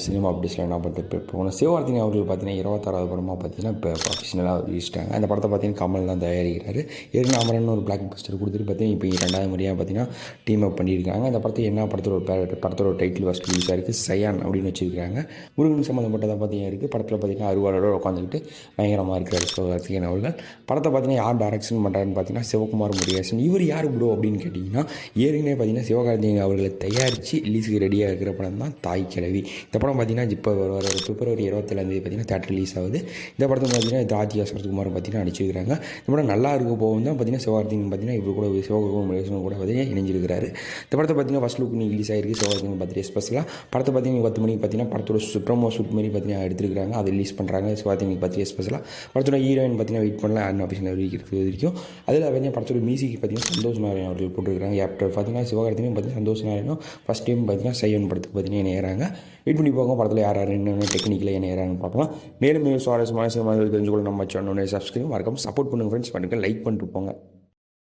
Cinema அப்டேட்ஸில் என்ன பார்த்துட்டு போகணும். சிவகார்த்திகேயன் அவர்கள் பார்த்தீங்கன்னா 26வது படமாக பார்த்தீங்கன்னா இப்போ ப்ரொஃபஷனலாக ரிலீஸ்ட்டாங்க. அந்த படத்தை பார்த்தீங்கன்னா கமல் தான் தயாரிக்கிறாரு. ஏற்கனவே அமரன் ஒரு பிளாக் பஸ்டர் கொடுத்துட்டு பார்த்தீங்கன்னா இப்போ 2வது முறையாக பார்த்தீங்கன்னா டீம் அப் பண்ணியிருக்காங்க. அந்த படத்தை என்ன படத்தோட டைட்டில் ஃபஸ்ட் ரிலீஸாக இருக்குது, சயான் அப்படின்னு வச்சுருக்காங்க. முருகன் சம்மந்தப்பட்டதாக பார்த்தீங்கன்னா இருக்குது. படத்தில் பார்த்தீங்கன்னா அருவாளோட உட்காந்துக்கிட்டு பயங்கரமாக இருக்கிறார் சிவகார்த்திகேயன் அவர்கள். படத்தை பார்த்தீங்கன்னா யார் டைரக்ஷன் பண்ணுறாருன்னு பார்த்தீங்கன்னா சிவகுமார் முருகேசன். இவர் யார் ப்ரோ அப்படின்னு கேட்டிங்கன்னா, ஏற்கனவே பார்த்தீங்கன்னா சிவகார்த்திகேயன் அவர்களை தயாரித்து ரிலீஸுக்கு ரெடியாக இருக்கிற படம் தான் தாய் கிழவி. இந்த படம் பார்த்தீங்கன்னா இப்போ வர பிப்ரவரி 27 பார்த்தீங்கன்னா தேட்டர் ரிலீஸ் ஆகுது. இந்த படத்தை பார்த்தீங்கன்னா இது ஆதித்யா சரத்குமார் பார்த்தீங்கன்னா நடிச்சிருக்கிறாங்க. இந்த படம் நல்லா இருக்க போகும் தான் பார்த்தீங்கன்னா சிவகார்த்திகேயன் பார்த்தீங்கன்னா இவர் கூட சிவகுமார் முருகேசன் கூட பார்த்தீங்கன்னா இணைஞ்சிருக்கிறாரு. இந்த படத்தை பார்த்தீங்கன்னா ஃபஸ்ட் லுக் ரிலீஸ் ஆகிருக்கு சிவகார்த்திகேயன் பர்த்டே ஸ்பெஷலாக. படத்தை பார்த்தீங்கன்னா 10 மணிக்கு பார்த்தீங்கன்னா படத்தோட ப்ரோமோ ஷூட் மாதிரி பார்த்தீங்கன்னா எடுத்துருக்காங்க. அதை ரிலீஸ் பண்ணுறாங்க சிவகார்த்திகேயன் பர்த்டே ஸ்பெஷலாக. படத்தோட ஹீரோயின் பார்த்தீங்கன்னா வெயிட் பண்ணல அன்அஃபிஷியல் அறிவிக்கிறது வரைக்கும். அதில் பார்த்தீங்கன்னா படத்தோட மியூசிக் பார்த்தீங்கன்னா சந்தோஷ் நாராயணன் அவர்கள் போட்டுருக்காங்க. ஆஃப்டர் பார்த்தீங்கன்னா சிவகார்த்திகேயன் பார்த்தீங்கன்னா சந்தோஷ் நாராயணும் ஃபஸ்ட் டைம் பார்த்தீங்கன்னா சையன் படத்துக்கு பார்த்தீங்கன்னா இணையறாங்க. வெயிட் பண்ணி போங்க படத்தில் யார் என்னென்ன டெக்னிக்கில் இணையறாங்கன்னு பார்க்கலாம். மேலும் சுவாரஸ்யமான சினிமாக்கள் தெரிஞ்சுக்கொள்ள நம்ம சேனலை சப்ஸ்கிரைப் மறக்காம சப்போர்ட் பண்ணுங்கள் ஃப்ரெண்ட்ஸ். பண்ணுங்கள், லைக் பண்ணிட்டு போங்க.